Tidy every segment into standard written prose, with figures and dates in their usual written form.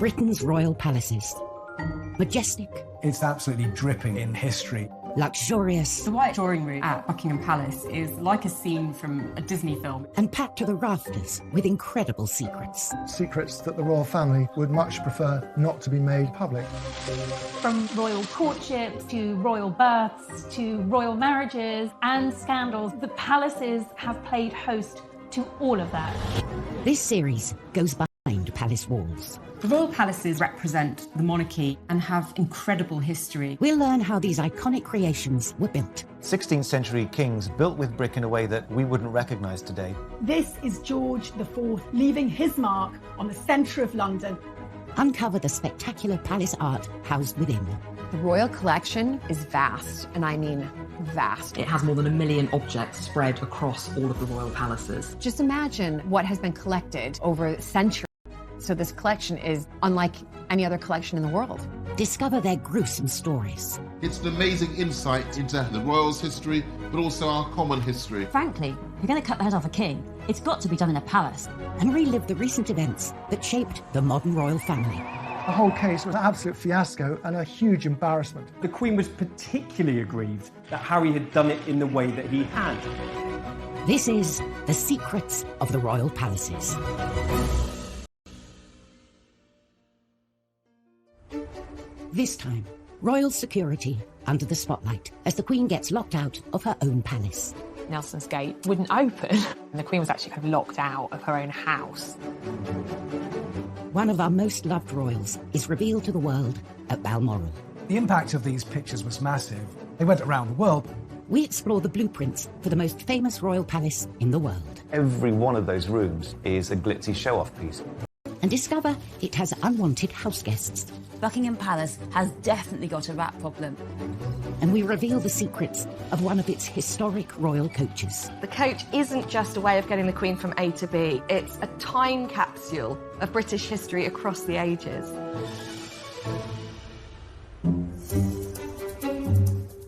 Britain's royal palaces. Majestic. It's absolutely dripping in history. Luxurious. The White Drawing Room at Buckingham Palace is like a scene from a Disney film. And packed to the rafters with incredible secrets. Secrets that the royal family would much prefer not to be made public. From royal courtships to royal births to royal marriages and scandals, the palaces have played host to all of that. This series goes behind palace walls. The royal palaces represent the monarchy and have incredible history. We'll learn how these iconic creations were built. 16th century kings built with brick in a way that we wouldn't recognise today. This is George IV leaving his mark on the centre of London. Uncover the spectacular palace art housed within. The royal collection is vast, and I mean vast. It has more than 1 million objects spread across all of the royal palaces. Just imagine what has been collected over centuries. So this collection is unlike any other collection in the world. Discover their gruesome stories. It's an amazing insight into the royals' history, but also our common history. Frankly, if you're going to cut the head off a king, it's got to be done in a palace. And relive the recent events that shaped the modern royal family. The whole case was an absolute fiasco and a huge embarrassment. The Queen was particularly aggrieved that Harry had done it in the way that he had. This is The Secrets of the Royal Palaces. This time, royal security under the spotlight as the Queen gets locked out of her own palace. Nelson's Gate wouldn't open, and the Queen was actually kind of locked out of her own house. One of our most loved royals is revealed to the world at Balmoral. The impact of these pictures was massive. They went around the world. We explore the blueprints for the most famous royal palace in the world. Every one of those rooms is a glitzy show-off piece. And discover it has unwanted house guests. Buckingham Palace has definitely got a rat problem. And we reveal the secrets of one of its historic royal coaches. The coach isn't just a way of getting the Queen from A to B, it's a time capsule of British history across the ages.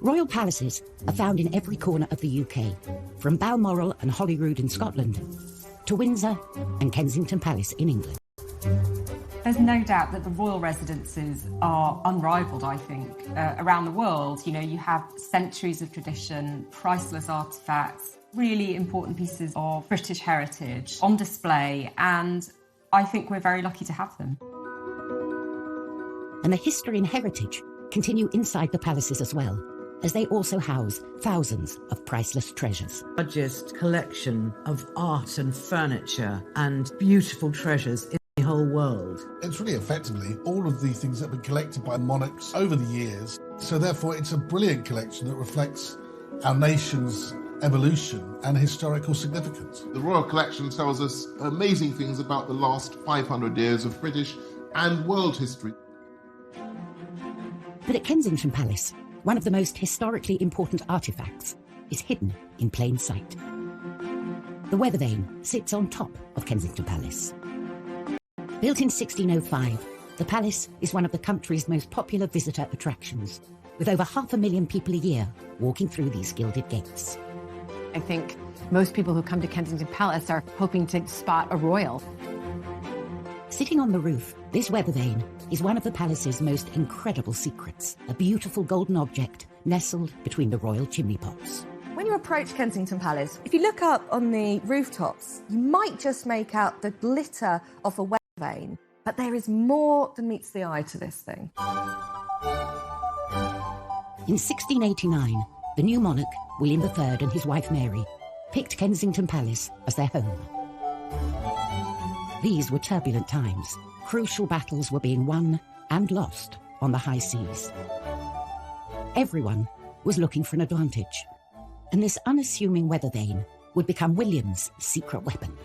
Royal palaces are found in every corner of the UK, from Balmoral and Holyrood in Scotland to Windsor and Kensington Palace in England. There's no doubt that the royal residences are unrivaled, I think, around the world. You know, you have centuries of tradition, priceless artefacts, really important pieces of British heritage on display, and I think we're very lucky to have them. And the history and heritage continue inside the palaces as well, as they also house thousands of priceless treasures. The largest collection of art and furniture and beautiful treasures in the whole world. It's really effectively all of these things that have been collected by monarchs over the years. So therefore it's a brilliant collection that reflects our nation's evolution and historical significance. The Royal Collection tells us amazing things about the last 500 years of British and world history. But at Kensington Palace, one of the most historically important artefacts is hidden in plain sight. The weather vane sits on top of Kensington Palace. Built in 1605, the palace is one of the country's most popular visitor attractions, with over 500,000 people a year walking through these gilded gates. I think most people who come to Kensington Palace are hoping to spot a royal. Sitting on the roof, this weather vane is one of the palace's most incredible secrets, a beautiful golden object nestled between the royal chimney pots. When you approach Kensington Palace, if you look up on the rooftops, you might just make out the glitter of a weather vane, but there is more than meets the eye to this thing. In 1689, the new monarch, William III, and his wife Mary, picked Kensington Palace as their home. These were turbulent times. Crucial battles were being won and lost on the high seas. Everyone was looking for an advantage, and this unassuming weather vane would become William's secret weapon.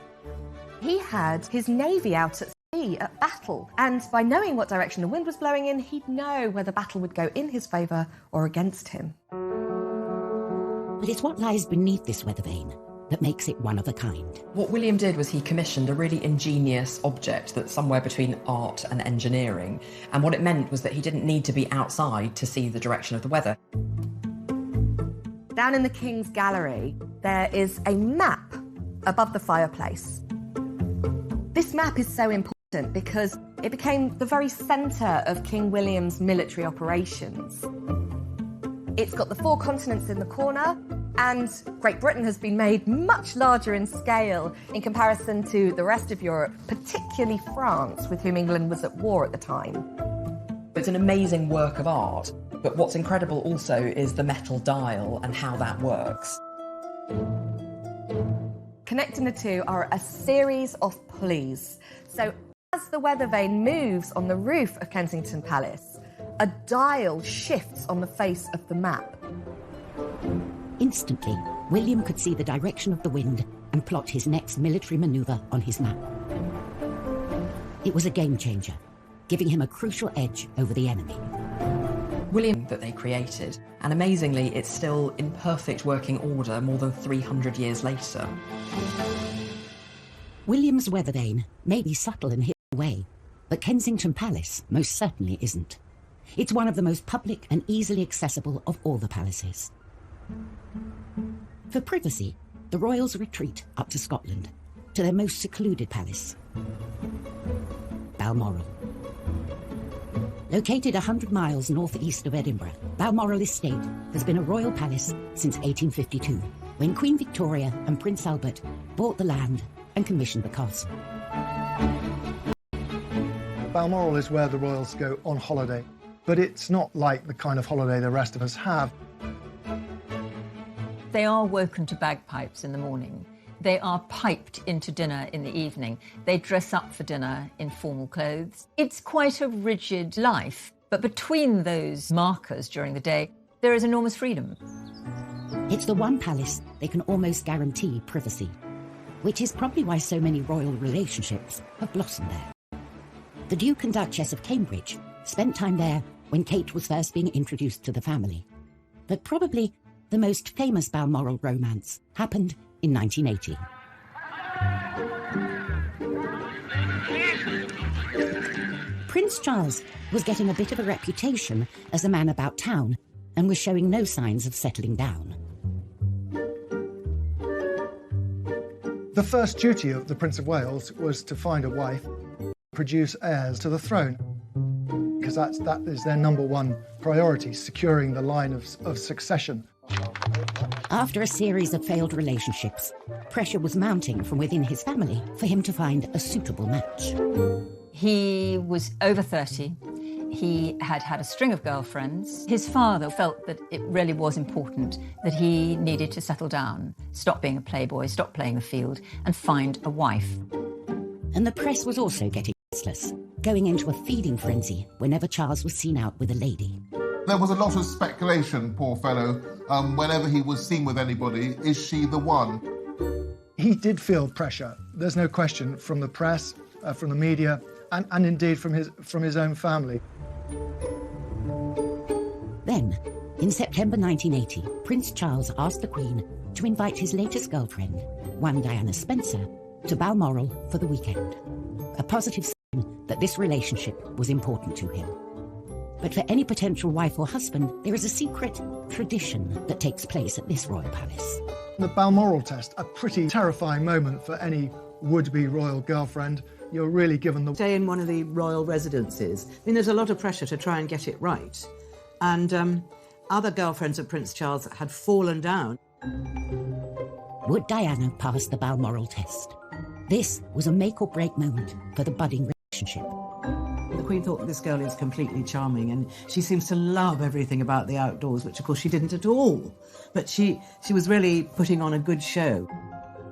He had his navy out at sea at battle, and by knowing what direction the wind was blowing in, he'd know whether battle would go in his favour or against him. But it's what lies beneath this weather vane that makes it one of a kind. What William did was he commissioned a really ingenious object that's somewhere between art and engineering. And what it meant was that he didn't need to be outside to see the direction of the weather. Down in the King's Gallery, there is a map above the fireplace. This map is so important because it became the very centre of King William's military operations. It's got the 4 continents in the corner, and Great Britain has been made much larger in scale in comparison to the rest of Europe, particularly France, with whom England was at war at the time. It's an amazing work of art, but what's incredible also is the metal dial and how that works. Connecting the two are a series of pulleys. So as the weather vane moves on the roof of Kensington Palace, a dial shifts on the face of the map. Instantly, William could see the direction of the wind and plot his next military manoeuvre on his map. It was a game changer, giving him a crucial edge over the enemy. William that they created, and amazingly it's still in perfect working order more than 300 years later. William's weather vane may be subtle and hidden away, but Kensington Palace most certainly isn't. It's one of the most public and easily accessible of all the palaces. For privacy, the royals retreat up to Scotland, to their most secluded palace, Balmoral. Located 100 miles northeast of Edinburgh, Balmoral Estate has been a royal palace since 1852, when Queen Victoria and Prince Albert bought the land and commissioned the castle. Balmoral is where the royals go on holiday, but it's not like the kind of holiday the rest of us have. They are woken to bagpipes in the morning. They are piped into dinner in the evening. They dress up for dinner in formal clothes. It's quite a rigid life, but between those markers during the day, there is enormous freedom. It's the one palace they can almost guarantee privacy, which is probably why so many royal relationships have blossomed there. The Duke and Duchess of Cambridge spent time there when Kate was first being introduced to the family. But probably the most famous Balmoral romance happened in 1980. Prince Charles was getting a bit of a reputation as a man about town and was showing no signs of settling down. The first duty of the Prince of Wales was to find a wife, produce heirs to the throne, because that is their number one priority, securing the line of succession. After a series of failed relationships, pressure was mounting from within his family for him to find a suitable match. He was over 30. He had had a string of girlfriends. His father felt that it really was important that he needed to settle down, stop being a playboy, stop playing the field, and find a wife. And the press was also getting restless, going into a feeding frenzy whenever Charles was seen out with a lady. There was a lot of speculation, poor fellow, whenever he was seen with anybody, is she the one? He did feel pressure, there's no question, from the press, from the media, and indeed from his own family. Then, in September 1980, Prince Charles asked the Queen to invite his latest girlfriend, one Diana Spencer, to Balmoral for the weekend. A positive sign that this relationship was important to him. But for any potential wife or husband, there is a secret tradition that takes place at this royal palace. The Balmoral test, a pretty terrifying moment for any would-be royal girlfriend. You're really given the... Stay in one of the royal residences. I mean, there's a lot of pressure to try and get it right. And other girlfriends of Prince Charles had fallen down. Would Diana pass the Balmoral test? This was a make-or-break moment for the budding relationship. The Queen thought this girl is completely charming and she seems to love everything about the outdoors, which of course she didn't at all. But she was really putting on a good show.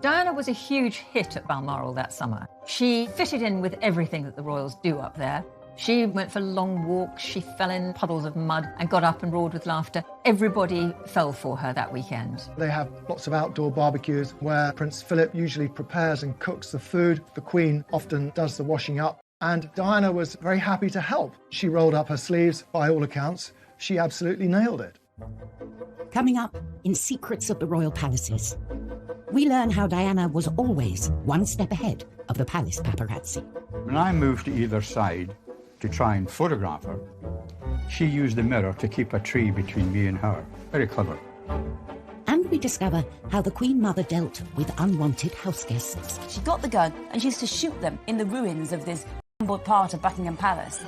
Diana was a huge hit at Balmoral that summer. She fitted in with everything that the royals do up there. She went for long walks, she fell in puddles of mud and got up and roared with laughter. Everybody fell for her that weekend. They have lots of outdoor barbecues where Prince Philip usually prepares and cooks the food. The Queen often does the washing up. And Diana was very happy to help. She rolled up her sleeves, by all accounts. She absolutely nailed it. Coming up in Secrets of the Royal Palaces, we learn how Diana was always one step ahead of the palace paparazzi. When I moved to either side to try and photograph her, she used the mirror to keep a tree between me and her. Very clever. And we discover how the Queen Mother dealt with unwanted house guests. She got the gun and she used to shoot them in the ruins of this part of Buckingham Palace.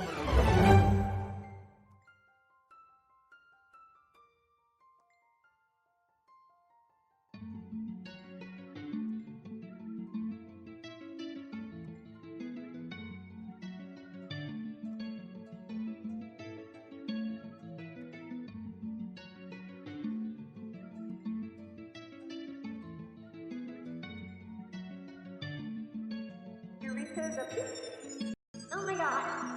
Oh my god.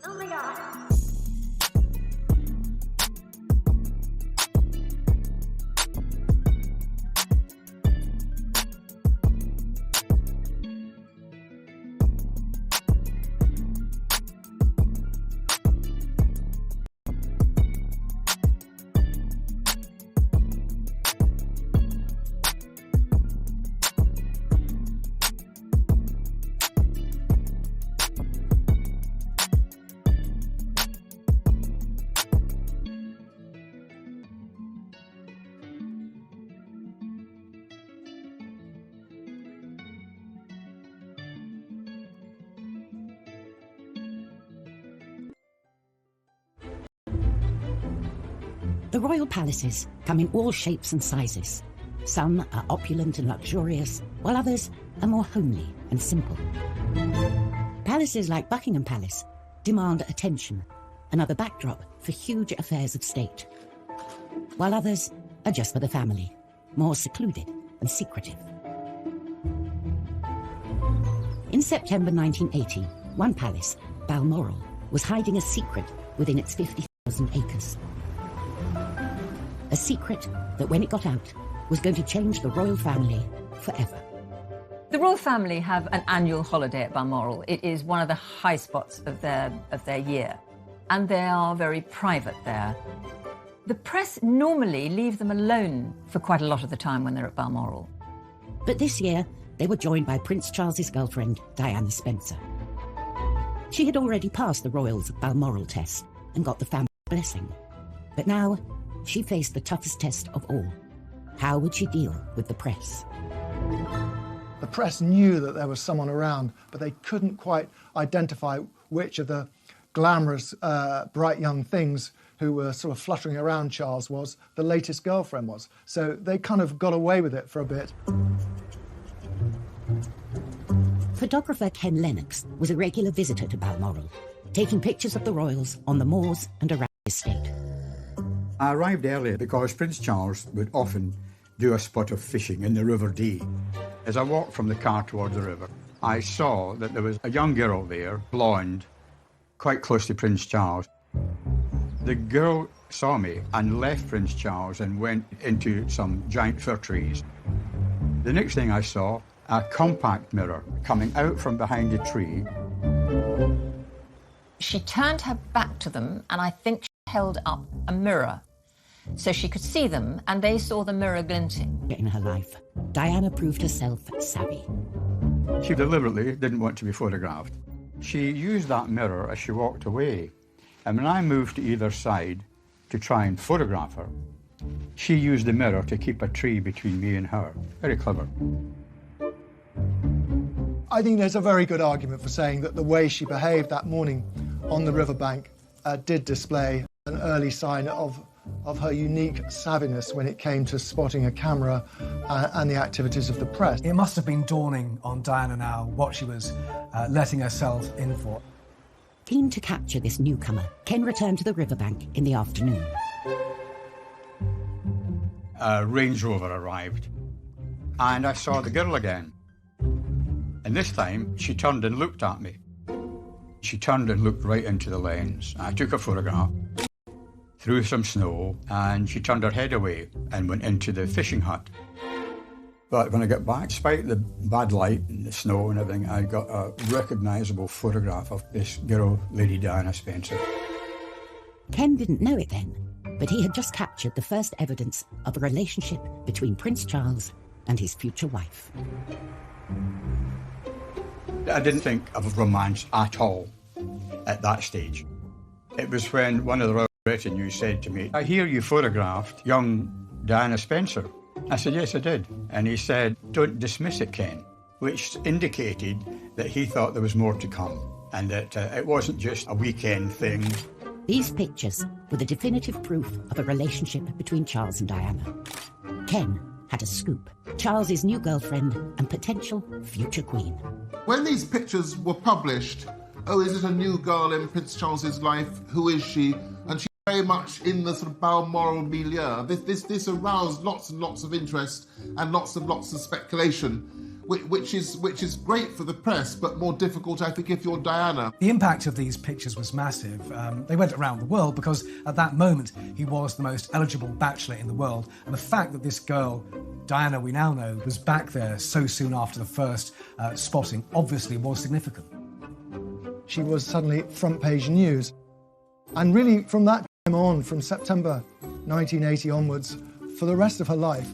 Oh my god. The royal palaces come in all shapes and sizes. Some are opulent and luxurious, while others are more homely and simple. Palaces like Buckingham Palace demand attention, another backdrop for huge affairs of state, while others are just for the family, more secluded and secretive. In September 1980, one palace, Balmoral, was hiding a secret within its 50,000 acres. A secret that, when it got out, was going to change the royal family forever. The royal family have an annual holiday at Balmoral. It is one of the high spots of their year, and they are very private there. The press normally leave them alone for quite a lot of the time when they're at Balmoral. But this year, they were joined by Prince Charles's girlfriend, Diana Spencer. She had already passed the royals' Balmoral test and got the family blessing. But now, she faced the toughest test of all. How would she deal with the press? The press knew that there was someone around, but they couldn't quite identify which of the glamorous, bright young things who were sort of fluttering around Charles was the latest girlfriend was. So they kind of got away with it for a bit. Photographer Ken Lennox was a regular visitor to Balmoral, taking pictures of the royals on the moors and around the estate. I arrived early because Prince Charles would often do a spot of fishing in the River Dee. As I walked from the car towards the river, I saw that there was a young girl there, blonde, quite close to Prince Charles. The girl saw me and left Prince Charles and went into some giant fir trees. The next thing I saw, a compact mirror coming out from behind a tree. She turned her back to them, and I think she held up a mirror so she could see them, and they saw the mirror glinting. In her life, Diana proved herself savvy. She deliberately didn't want to be photographed. She used that mirror as she walked away, and when I moved to either side to try and photograph her, she used the mirror to keep a tree between me and her. Very clever. I think there's a very good argument for saying that the way she behaved that morning on the riverbank did display an early sign of her unique savviness when it came to spotting a camera and the activities of the press. It must have been dawning on Diana now what she was letting herself in for. Keen to capture this newcomer, Ken returned to the riverbank in the afternoon. A Range Rover arrived, and I saw the girl again. And this time, she turned and looked at me. She turned and looked right into the lens. I took a photograph, through some snow, and she turned her head away and went into the fishing hut. But when I got back, despite the bad light and the snow and everything, I got a recognisable photograph of this girl, Lady Diana Spencer. Ken didn't know it then, but he had just captured the first evidence of a relationship between Prince Charles and his future wife. I didn't think of romance at all at that stage. It was when one of the royal retinue said to me, "I hear you photographed young Diana Spencer." I said, "Yes, I did." And he said, "Don't dismiss it, Ken," which indicated that he thought there was more to come and that it wasn't just a weekend thing. These pictures were the definitive proof of a relationship between Charles and Diana. Ken had a scoop. Charles's new girlfriend and potential future queen. When these pictures were published, oh, is it a new girl in Prince Charles's life? Who is she? And she's very much in the sort of Balmoral milieu. This aroused lots and lots of interest and lots of speculation, which is great for the press, but more difficult, I think, if you're Diana. The impact of these pictures was massive. They went around the world because at that moment he was the most eligible bachelor in the world, and the fact that this girl, Diana, we now know, was back there so soon after the first spotting obviously was significant. She was suddenly front page news. And really from that time on, from September 1980 onwards, for the rest of her life,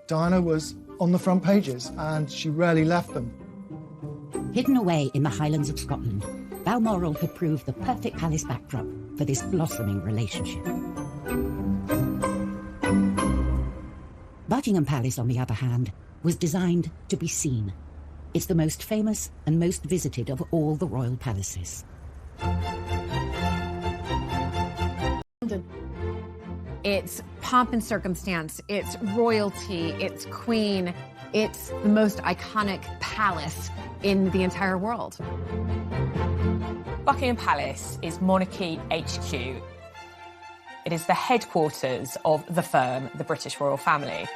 Diana was on the front pages and she rarely left them. Hidden away in the Highlands of Scotland, Balmoral had proved the perfect palace backdrop for this blossoming relationship. Buckingham Palace, on the other hand, was designed to be seen. It's the most famous and most visited of all the royal palaces. It's pomp and circumstance, it's royalty, it's queen, it's the most iconic palace in the entire world. Buckingham Palace is Monarchy HQ. It is the headquarters of the firm, the British royal family.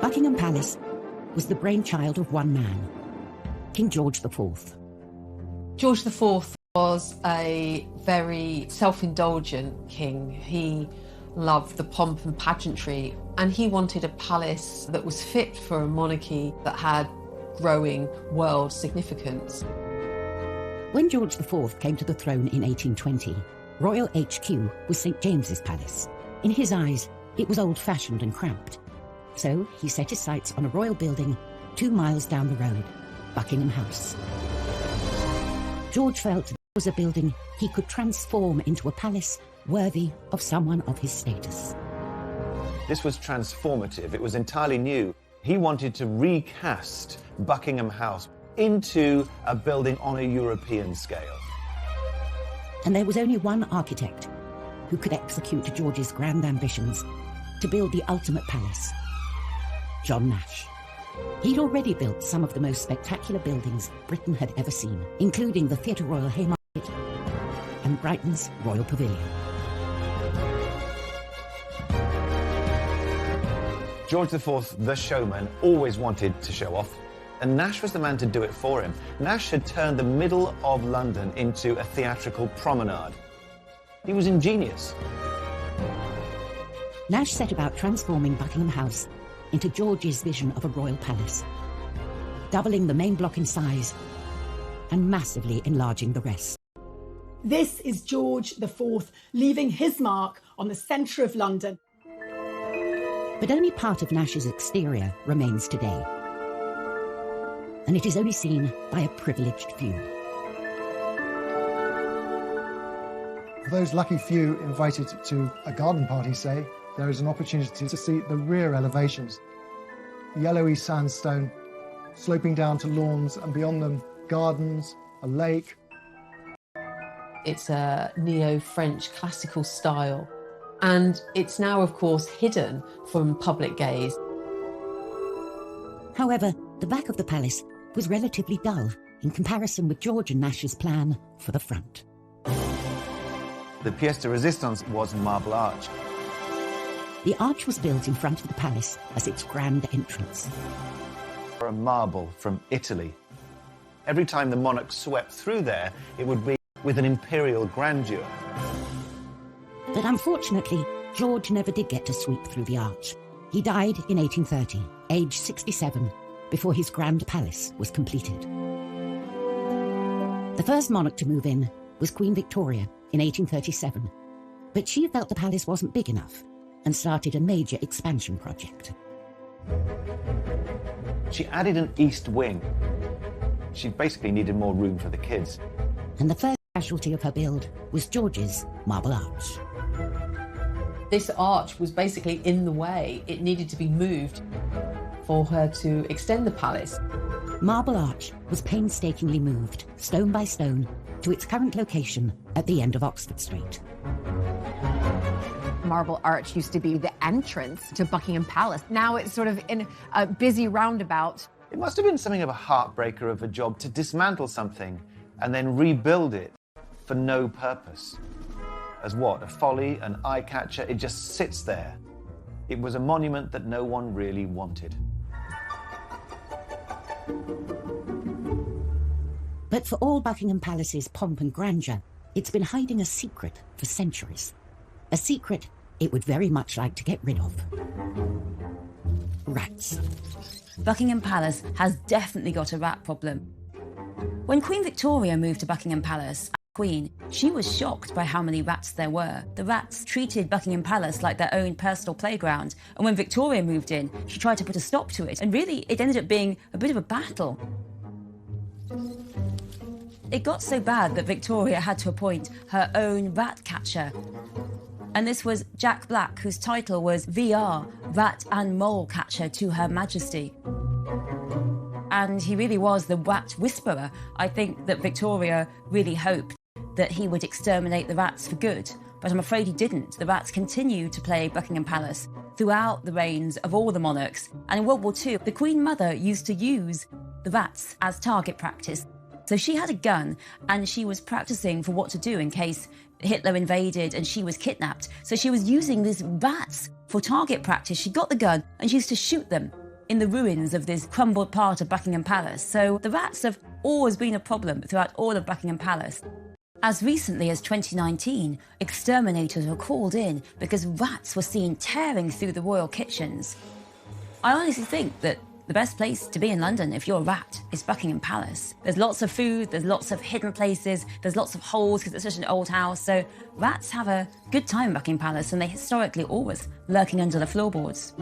Buckingham Palace was the brainchild of one man, King George IV. George IV was a very self-indulgent king. He loved the pomp and pageantry, and he wanted a palace that was fit for a monarchy that had growing world significance. When George IV came to the throne in 1820, Royal HQ was St. James's Palace. In his eyes, it was old-fashioned and cramped. So he set his sights on a royal building 2 miles down the road, Buckingham House. George felt it was a building he could transform into a palace worthy of someone of his status. This was transformative. It was entirely new. He wanted to recast Buckingham House into a building on a European scale. And there was only one architect who could execute George's grand ambitions to build the ultimate palace: John Nash. He'd already built some of the most spectacular buildings Britain had ever seen, including the Theatre Royal Haymarket and Brighton's Royal Pavilion. George IV, the showman, always wanted to show off, and Nash was the man to do it for him. Nash had turned the middle of London into a theatrical promenade. He was ingenious. Nash set about transforming Buckingham House into George's vision of a royal palace, doubling the main block in size and massively enlarging the rest. This is George IV leaving his mark on the centre of London. But only part of Nash's exterior remains today, and it is only seen by a privileged few. For those lucky few invited to a garden party, say, there is an opportunity to see the rear elevations. Yellowy sandstone sloping down to lawns, and beyond them gardens a lake. It's a neo-French classical style, and it's now, of course, hidden from public gaze. However, the back of the palace was relatively dull in comparison with George and Nash's plan for the front. The pièce de résistance was Marble Arch. The arch was built in front of the palace as its grand entrance. A marble from Italy. Every time the monarch swept through there, it would be with an imperial grandeur. But unfortunately, George never did get to sweep through the arch. He died in 1830, aged 67, before his grand palace was completed. The first monarch to move in was Queen Victoria in 1837, but she felt the palace wasn't big enough and started a major expansion project. She added an east wing. She basically needed more room for the kids. And the first casualty of her build was George's Marble Arch. This arch was basically in the way. It needed to be moved for her to extend the palace. Marble Arch was painstakingly moved, stone by stone, to its current location at the end of Oxford Street. Marble Arch used to be the entrance to Buckingham Palace. Now it's sort of in a busy roundabout. It must have been something of a heartbreaker of a job to dismantle something and then rebuild it for no purpose. As what? A folly, an eye-catcher? It just sits there. It was a monument that no one really wanted. But for all Buckingham Palace's pomp and grandeur, it's been hiding a secret for centuries. A secret it would very much like to get rid of. Rats. Buckingham Palace has definitely got a rat problem. When Queen Victoria moved to Buckingham Palace, Queen, she was shocked by how many rats there were. The rats treated Buckingham Palace like their own personal playground, and when Victoria moved in, she tried to put a stop to it, and really it ended up being a bit of a battle. It got so bad that Victoria had to appoint her own rat catcher. And this was Jack Black, whose title was VR, Rat and Mole Catcher to Her Majesty. And he really was the rat whisperer. I think that Victoria really hoped that he would exterminate the rats for good, but I'm afraid he didn't. The rats continued to plague Buckingham Palace throughout the reigns of all the monarchs. And in World War II, the Queen Mother used to use the rats as target practice. So she had a gun and she was practicing for what to do in case Hitler invaded and she was kidnapped. So she was using these rats for target practice. She got the gun and she used to shoot them in the ruins of this crumbled part of Buckingham Palace. So the rats have always been a problem throughout all of Buckingham Palace. As recently as 2019, exterminators were called in because rats were seen tearing through the royal kitchens. I honestly think that the best place to be in London if you're a rat is Buckingham Palace. There's lots of food, there's lots of hidden places, there's lots of holes because it's such an old house. So rats have a good time in Buckingham Palace and they historically always lurking under the floorboards.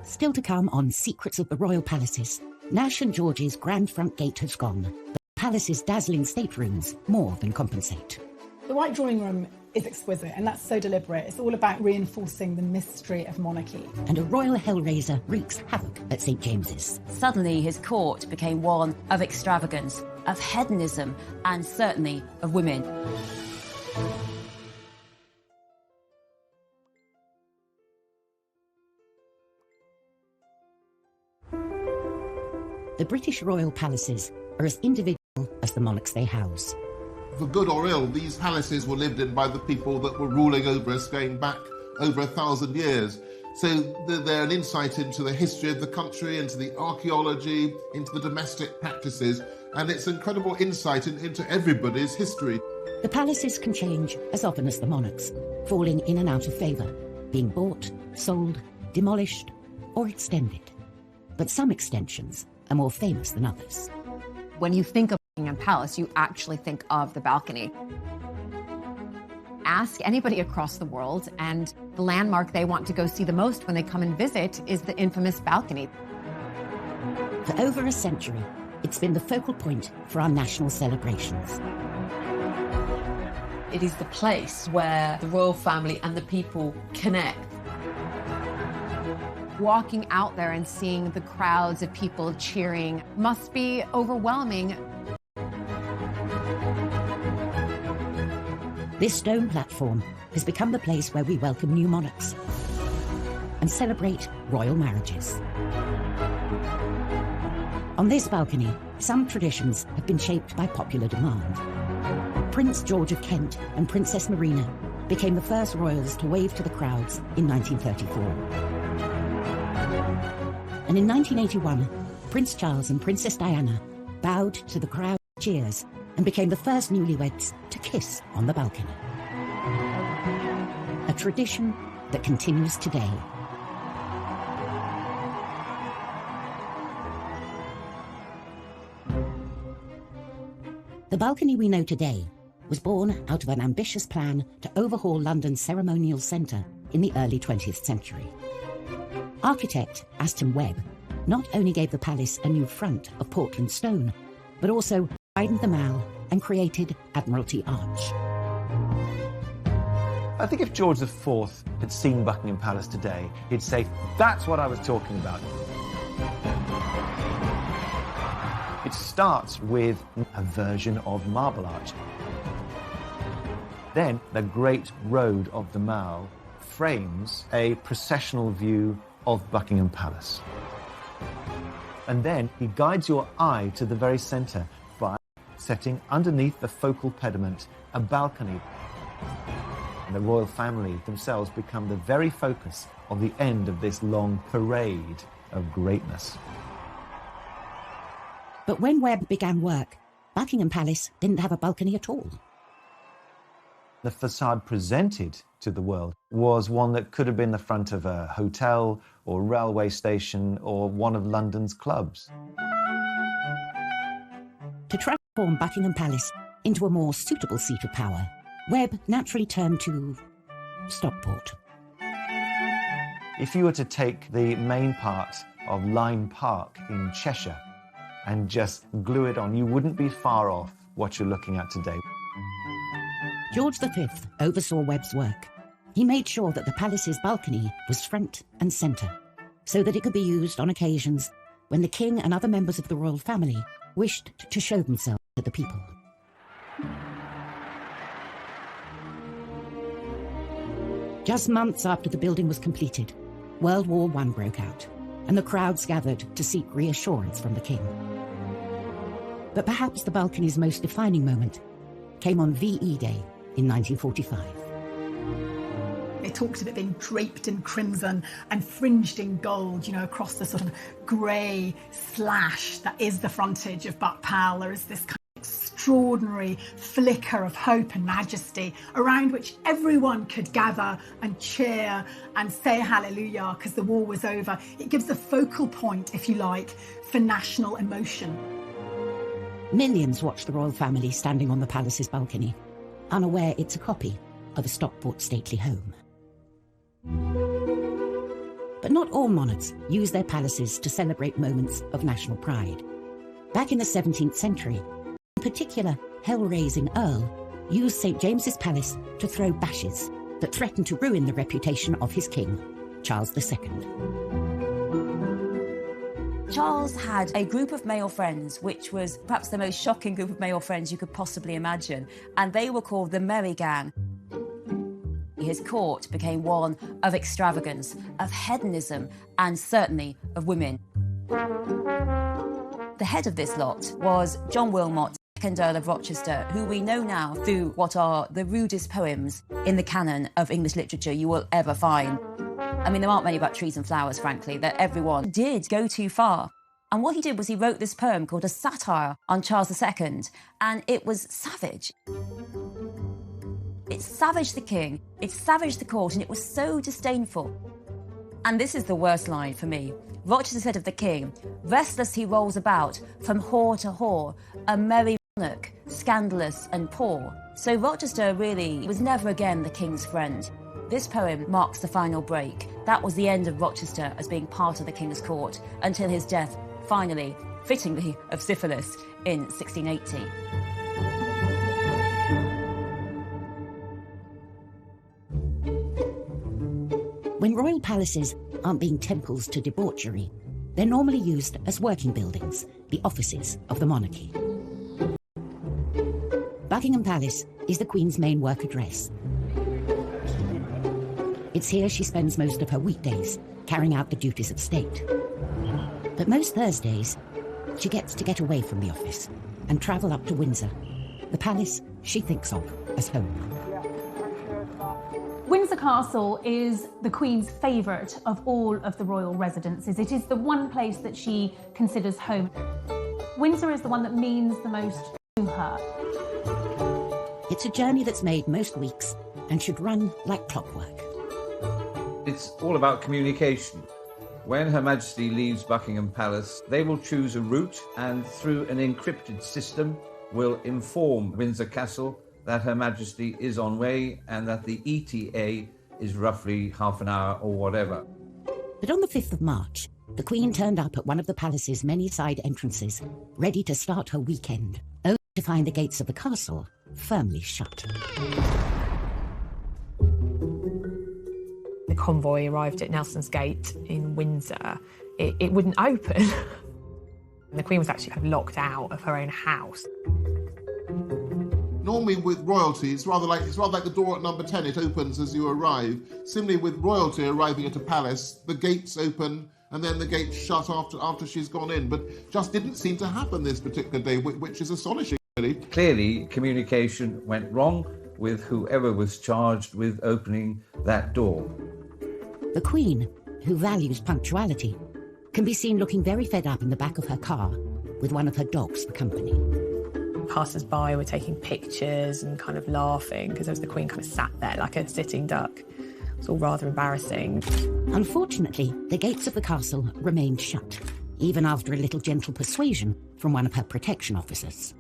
Still to come on Secrets of the Royal Palaces, Nash and George's grand front gate has gone, but the palace's dazzling staterooms more than compensate. The White Drawing Room is exquisite, and that's so deliberate. It's all about reinforcing the mystery of monarchy. And a royal hellraiser wreaks havoc at St. James's. Suddenly his court became one of extravagance, of hedonism, and certainly of women. The British royal palaces are as individual as the monarchs they house. For good or ill, these palaces were lived in by the people that were ruling over us going back over 1,000 years. So they're an insight into the history of the country, into the archaeology, into the domestic practices, and it's incredible insight into everybody's history. The palaces can change as often as the monarchs, falling in and out of favour, being bought, sold, demolished, or extended. But some extensions are more famous than others. When you think of Buckingham Palace, you actually think of the balcony. Ask anybody across the world, and the landmark they want to go see the most when they come and visit is the infamous balcony. For over a century, it's been the focal point for our national celebrations. It is the place where the royal family and the people connect. Walking out there and seeing the crowds of people cheering must be overwhelming. This stone platform has become the place where we welcome new monarchs and celebrate royal marriages. On this balcony, some traditions have been shaped by popular demand. Prince George of Kent and Princess Marina became the first royals to wave to the crowds in 1934. And in 1981, Prince Charles and Princess Diana bowed to the crowd cheers and became the first newlyweds to kiss on the balcony. A tradition that continues today. The balcony we know today was born out of an ambitious plan to overhaul London's ceremonial centre in the early 20th century. Architect Aston Webb not only gave the palace a new front of Portland stone, but also widened the mall and created Admiralty Arch. I think if George IV had seen Buckingham Palace today, he'd say, "That's what I was talking about." It starts with a version of Marble Arch. Then the Great Road of the Mall frames a processional view of Buckingham Palace. And then he guides your eye to the very centre by setting underneath the focal pediment a balcony. And the royal family themselves become the very focus of the end of this long parade of greatness. But when Webb began work, Buckingham Palace didn't have a balcony at all. The facade presented to the world was one that could have been the front of a hotel or railway station or one of London's clubs. To transform Buckingham Palace into a more suitable seat of power, Webb naturally turned to Stockport. If you were to take the main part of Lyme Park in Cheshire and just glue it on, you wouldn't be far off what you're looking at today. George V oversaw Webb's work. He made sure that the palace's balcony was front and centre, so that it could be used on occasions when the king and other members of the royal family wished to show themselves to the people. Just months after the building was completed, World War I broke out, and the crowds gathered to seek reassurance from the king. But perhaps the balcony's most defining moment came on VE Day in 1945. They talked of it being draped in crimson and fringed in gold, across the sort of grey slash that is the frontage of Buck Pal. There is this kind of extraordinary flicker of hope and majesty around which everyone could gather and cheer and say hallelujah because the war was over. It gives a focal point, if you like, for national emotion. Millions watch the royal family standing on the palace's balcony, unaware it's a copy of a Stockport stately home. But not all monarchs use their palaces to celebrate moments of national pride. Back in the 17th century, in particular, hell-raising Earl used St. James's Palace to throw bashes that threatened to ruin the reputation of his king, Charles II. Charles had a group of male friends, which was perhaps the most shocking group of male friends you could possibly imagine, and they were called the Merry Gang. His court became one of extravagance, of hedonism, and certainly of women. The head of this lot was John Wilmot, 2nd Earl of Rochester, who we know now through what are the rudest poems in the canon of English literature you will ever find. I mean, there aren't many about trees and flowers, frankly, that everyone did go too far. And what he did was he wrote this poem called A Satire on Charles II, and it was savage. It savaged the king, it savaged the court, and it was so disdainful. And this is the worst line for me. Rochester said of the king, "Restless he rolls about, from whore to whore, a merry monarch, scandalous and poor." So Rochester really was never again the king's friend. This poem marks the final break. That was the end of Rochester as being part of the king's court, until his death, finally, fittingly, of syphilis in 1680. When royal palaces aren't being temples to debauchery. They're normally used as working buildings, the offices of the monarchy. Buckingham Palace is the Queen's main work address. It's here she spends most of her weekdays, carrying out the duties of state. But most Thursdays, she gets to get away from the office and travel up to Windsor, the palace she thinks of as home. Windsor Castle is the Queen's favourite of all of the royal residences. It is the one place that she considers home. Windsor is the one that means the most to her. It's a journey that's made most weeks and should run like clockwork. It's all about communication. When Her Majesty leaves Buckingham Palace, they will choose a route and through an encrypted system will inform Windsor Castle that Her Majesty is on way and that the ETA is roughly half an hour or whatever. But on the 5th of March, the Queen turned up at one of the palace's many side entrances, ready to start her weekend, only to find the gates of the castle firmly shut. The convoy arrived at Nelson's Gate in Windsor. It wouldn't open. And the Queen was actually kind of locked out of her own house. Normally with royalty, it's rather like the door at number 10, it opens as you arrive. Similarly with royalty arriving at a palace, the gates open and then the gates shut after she's gone in. But just didn't seem to happen this particular day, which is astonishing, really. Clearly, communication went wrong with whoever was charged with opening that door. The Queen, who values punctuality, can be seen looking very fed up in the back of her car with one of her dogs for company. Passers-by were taking pictures and kind of laughing because the Queen kind of sat there like a sitting duck. It was all rather embarrassing. Unfortunately, the gates of the castle remained shut, even after a little gentle persuasion from one of her protection officers.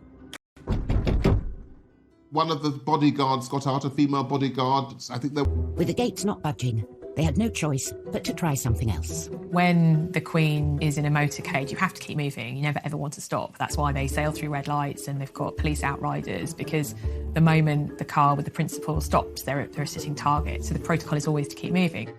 One of the bodyguards got out, a female bodyguard. I think they... With the gates not budging, they had no choice but to try something else. When the Queen is in a motorcade, you have to keep moving. You never ever want to stop. That's why they sail through red lights and they've got police outriders, because the moment the car with the principal stops, they're a sitting target. So the protocol is always to keep moving.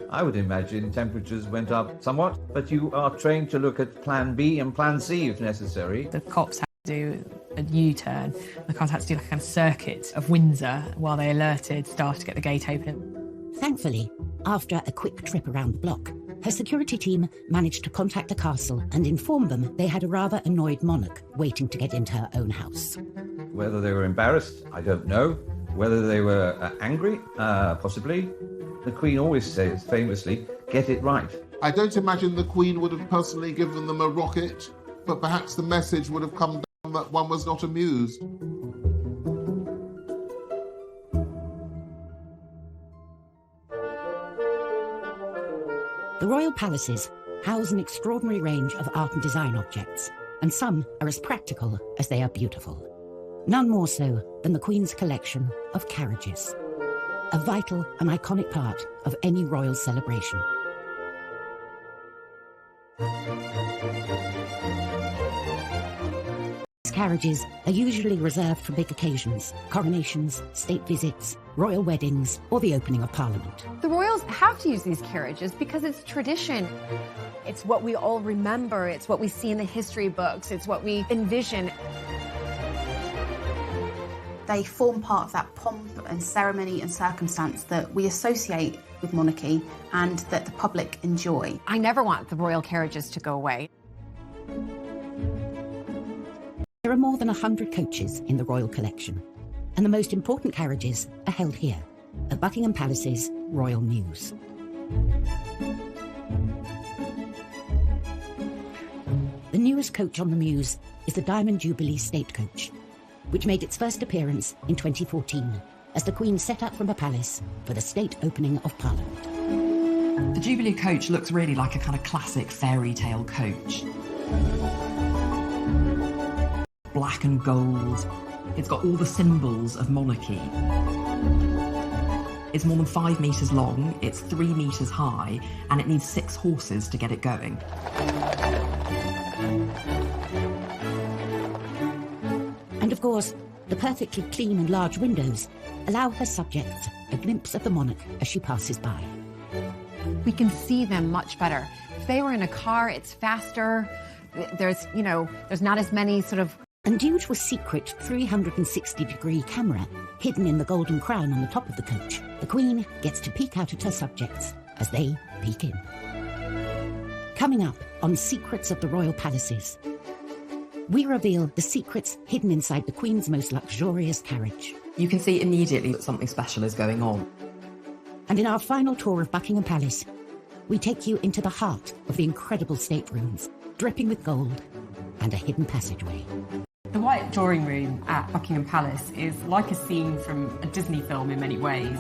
I would imagine temperatures went up somewhat, but you are trained to look at Plan B and Plan C if necessary. The cops had to do a U-turn. The cars had to do like a kind of circuit of Windsor while they alerted staff to get the gate open. Thankfully, after a quick trip around the block, her security team managed to contact the castle and inform them they had a rather annoyed monarch waiting to get into her own house. Whether they were embarrassed, I don't know. Whether they were angry, possibly. The Queen always says, famously, get it right. I don't imagine the Queen would have personally given them a rocket, but perhaps the message would have come down that one was not amused. The royal palaces house an extraordinary range of art and design objects, and some are as practical as they are beautiful. None more so than the Queen's collection of carriages, a vital and iconic part of any royal celebration. These carriages are usually reserved for big occasions, coronations, state visits, royal weddings, or the opening of Parliament. The royals have to use these carriages because it's tradition. It's what we all remember, it's what we see in the history books, it's what we envision. They form part of that pomp and ceremony and circumstance that we associate with monarchy and that the public enjoy. I never want the royal carriages to go away. There are more than 100 coaches in the royal collection, and the most important carriages are held here, at Buckingham Palace's Royal Mews. The newest coach on the Mews is the Diamond Jubilee State Coach, which made its first appearance in 2014 as the Queen set out from the palace for the state opening of Parliament. The Jubilee coach looks really like a kind of classic fairy tale coach. Black and gold. It's got all the symbols of monarchy. It's more than 5 metres long, it's 3 metres high, and it needs 6 horses to get it going. And of course, the perfectly clean and large windows allow her subjects a glimpse of the monarch as she passes by. We can see them much better. If they were in a car, it's faster. There's not as many sort of... And due to a secret 360-degree camera hidden in the golden crown on the top of the coach, the Queen gets to peek out at her subjects as they peek in. Coming up on Secrets of the Royal Palaces, we reveal the secrets hidden inside the Queen's most luxurious carriage. You can see immediately that something special is going on. And in our final tour of Buckingham Palace, we take you into the heart of the incredible staterooms, dripping with gold, and a hidden passageway. The White Drawing Room at Buckingham Palace is like a scene from a Disney film in many ways.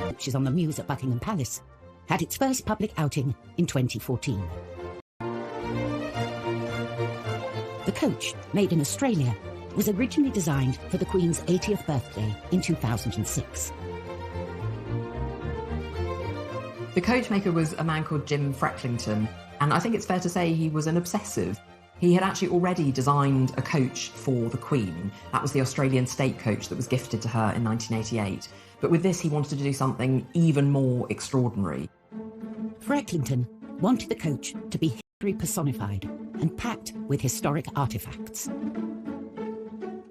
Which is on the Mews at Buckingham Palace, had its first public outing in 2014. The coach, made in Australia, was originally designed for the Queen's 80th birthday in 2006. The coachmaker was a man called Jim Frecklington, and I think it's fair to say he was an obsessive. He had actually already designed a coach for the Queen. That was the Australian state coach that was gifted to her in 1988. But with this, he wanted to do something even more extraordinary. Frecklington wanted the coach to be history personified and packed with historic artefacts.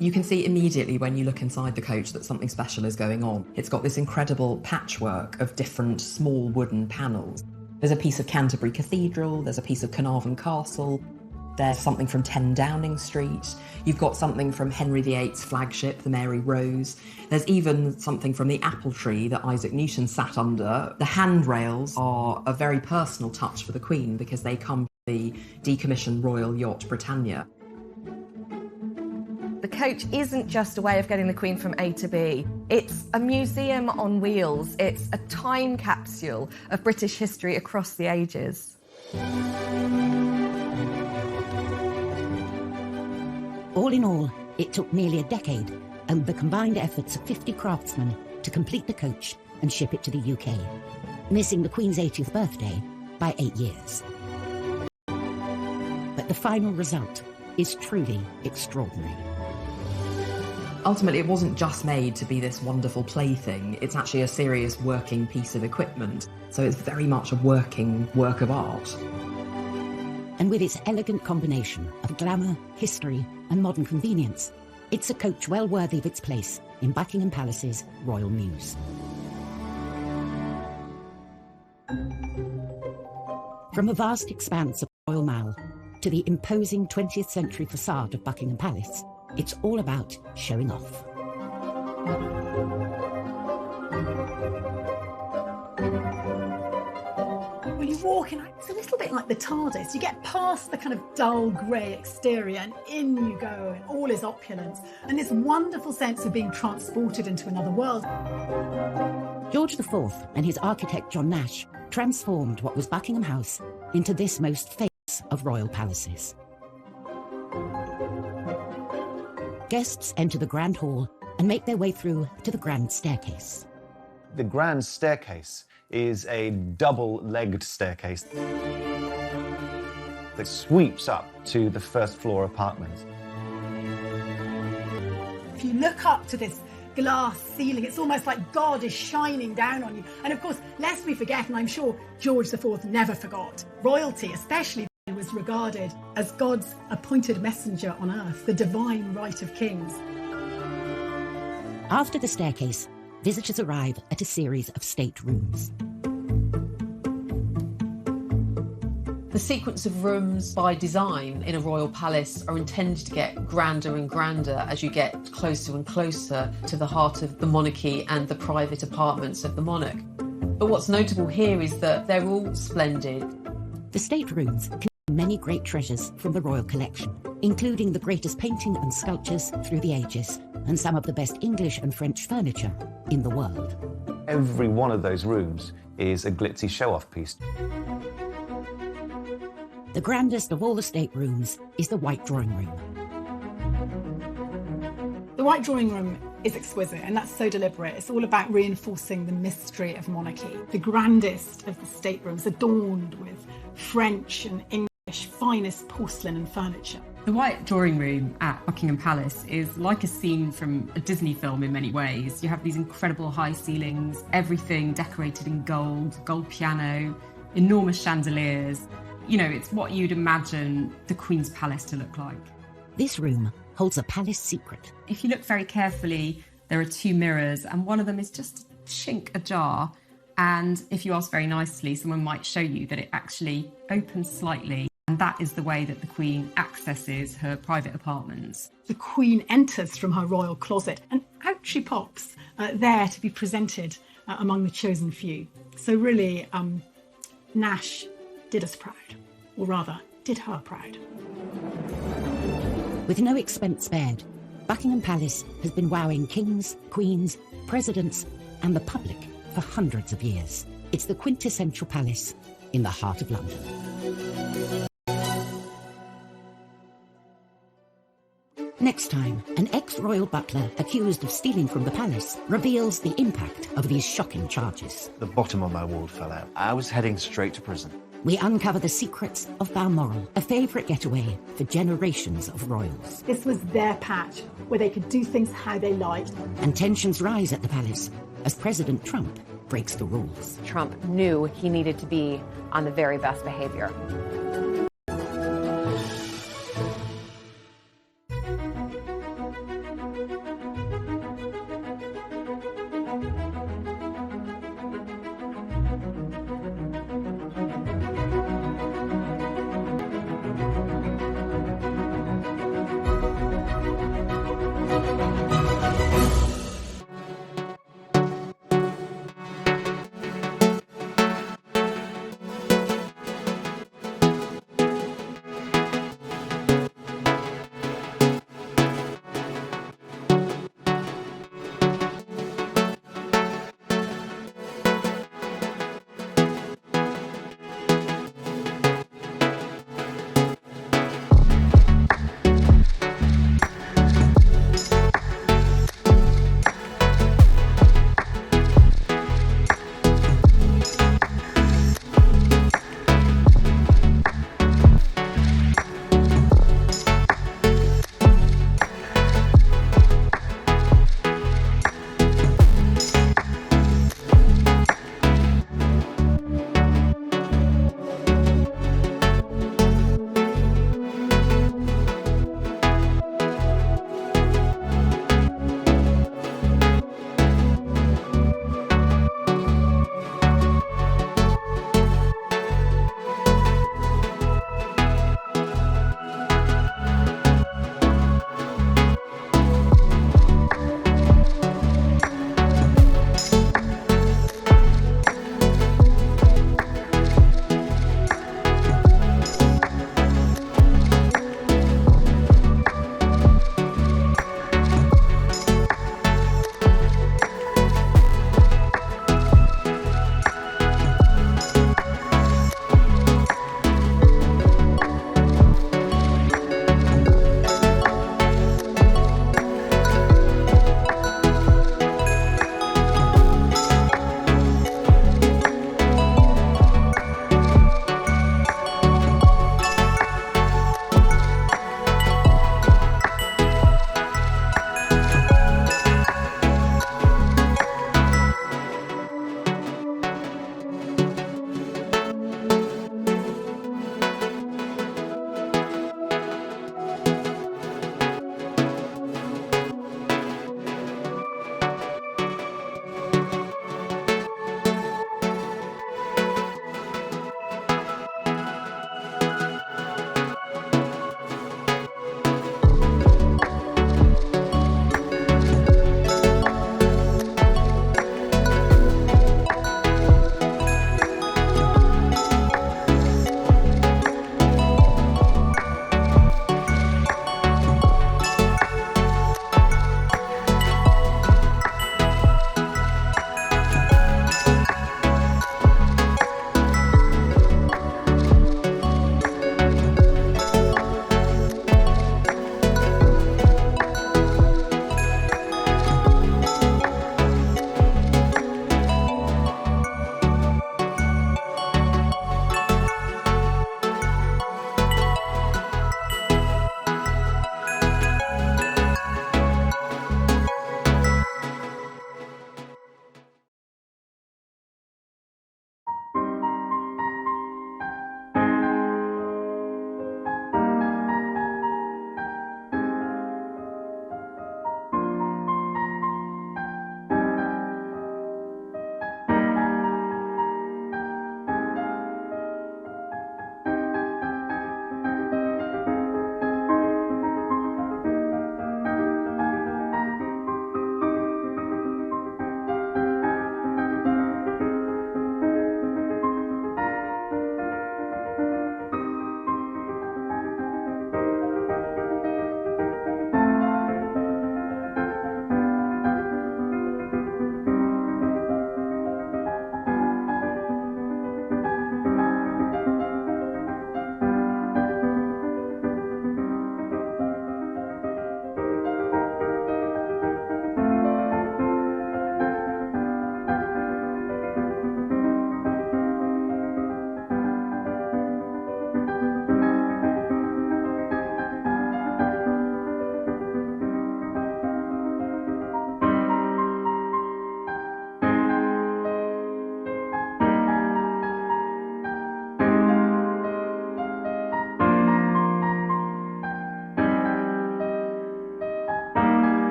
You can see immediately when you look inside the coach that something special is going on. It's got this incredible patchwork of different small wooden panels. There's a piece of Canterbury Cathedral, there's a piece of Carnarvon Castle, there's something from 10 Downing Street, you've got something from Henry VIII's flagship, the Mary Rose, there's even something from the apple tree that Isaac Newton sat under. The handrails are a very personal touch for the Queen because they come from the decommissioned royal yacht Britannia. The coach isn't just a way of getting the Queen from A to B. It's a museum on wheels. It's a time capsule of British history across the ages. All in all, it took nearly a decade and the combined efforts of 50 craftsmen to complete the coach and ship it to the UK, missing the Queen's 80th birthday by 8 years. But the final result is truly extraordinary. Ultimately, it wasn't just made to be this wonderful plaything. It's actually a serious working piece of equipment. So it's very much a working work of art. And with its elegant combination of glamour, history, and modern convenience, it's a coach well worthy of its place in Buckingham Palace's Royal Mews. From the vast expanse of Royal Mall to the imposing 20th century facade of Buckingham Palace, it's all about showing off. When you walk in, it's a little bit like the TARDIS. You get past the kind of dull grey exterior and in you go, and all is opulence. And this wonderful sense of being transported into another world. George IV and his architect John Nash transformed what was Buckingham House into this most famous of royal palaces. Guests enter the Grand Hall and make their way through to the Grand Staircase. The Grand Staircase is a double-legged staircase that sweeps up to the first floor apartments. If you look up to this glass ceiling, it's almost like God is shining down on you. And of course, lest we forget, and I'm sure George IV never forgot, royalty, especially, was regarded as God's appointed messenger on earth, the divine right of kings. After the staircase, visitors arrive at a series of state rooms. The sequence of rooms by design in a royal palace are intended to get grander and grander as you get closer and closer to the heart of the monarchy and the private apartments of the monarch. But what's notable here is that they're all splendid. The state rooms contain many great treasures from the royal collection, including the greatest painting and sculptures through the ages, and some of the best English and French furniture in the world. Every one of those rooms is a glitzy show-off piece. The grandest of all the state rooms is the White Drawing Room. The White Drawing Room is exquisite, and that's so deliberate. It's all about reinforcing the mystery of monarchy. The grandest of the staterooms, adorned with French and English finest porcelain and furniture. The White Drawing Room at Buckingham Palace is like a scene from a Disney film in many ways. You have these incredible high ceilings, everything decorated in gold, gold piano, enormous chandeliers. You know, it's what you'd imagine the Queen's Palace to look like. This room holds a palace secret. If you look very carefully, there are two mirrors, and one of them is just a chink ajar. And if you ask very nicely, someone might show you that it actually opens slightly. And that is the way that the Queen accesses her private apartments. The Queen enters from her royal closet, and out she pops, there to be presented among the chosen few. So really, Nash did us proud, or rather, did her proud. With no expense spared, Buckingham Palace has been wowing kings, queens, presidents, and the public for hundreds of years. It's the quintessential palace in the heart of London. Next time, an ex-royal butler accused of stealing from the palace reveals the impact of these shocking charges. The bottom of my wall fell out. I was heading straight to prison. We uncover the secrets of Balmoral, a favourite getaway for generations of royals. This was their patch, where they could do things how they liked. And tensions rise at the palace as President Trump breaks the rules. Trump knew he needed to be on the very best behavior.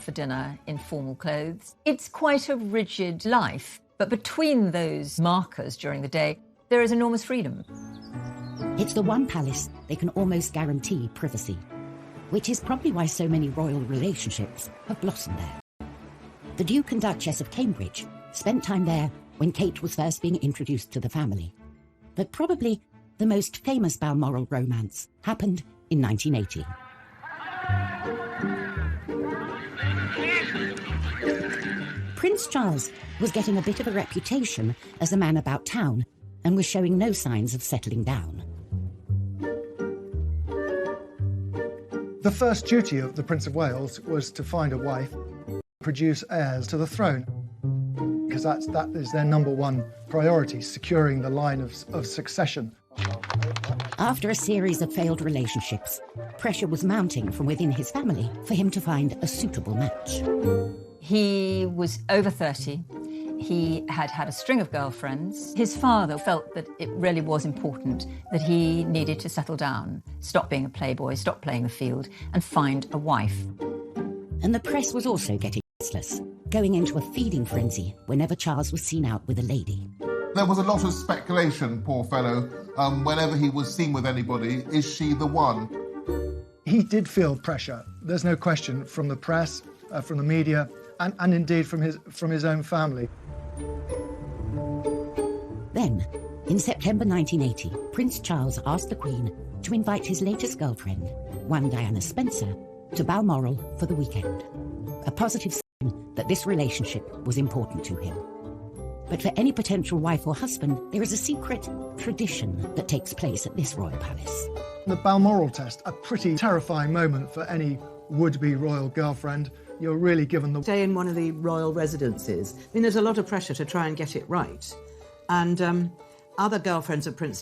for dinner in formal clothes. It's quite a rigid life, but between those markers during the day, there is enormous freedom. It's the one palace they can almost guarantee privacy, which is probably why so many royal relationships have blossomed there. The Duke and Duchess of Cambridge spent time there when Kate was first being introduced to the family. But probably the most famous Balmoral romance happened in 1980. Prince Charles was getting a bit of a reputation as a man about town and was showing no signs of settling down. The first duty of the Prince of Wales was to find a wife, produce heirs to the throne, because that is their number one priority, securing the line of succession. After a series of failed relationships, pressure was mounting from within his family for him to find a suitable match. He was over 30. He had had a string of girlfriends. His father felt that it really was important that he needed to settle down, stop being a playboy, stop playing the field, and find a wife. And the press was also getting restless, going into a feeding frenzy whenever Charles was seen out with a lady. There was a lot of speculation, poor fellow, whenever he was seen with anybody, is she the one? He did feel pressure, there's no question, from the press, from the media, and indeed from his own family. Then, in September 1980, Prince Charles asked the Queen to invite his latest girlfriend, one Diana Spencer, to Balmoral for the weekend. A positive sign that this relationship was important to him. But for any potential wife or husband, there is a secret tradition that takes place at this royal palace. The Balmoral test, a pretty terrifying moment for any would-be royal girlfriend. You're really given the... Stay in one of the royal residences. I mean, there's a lot of pressure to try and get it right. And other girlfriends of Prince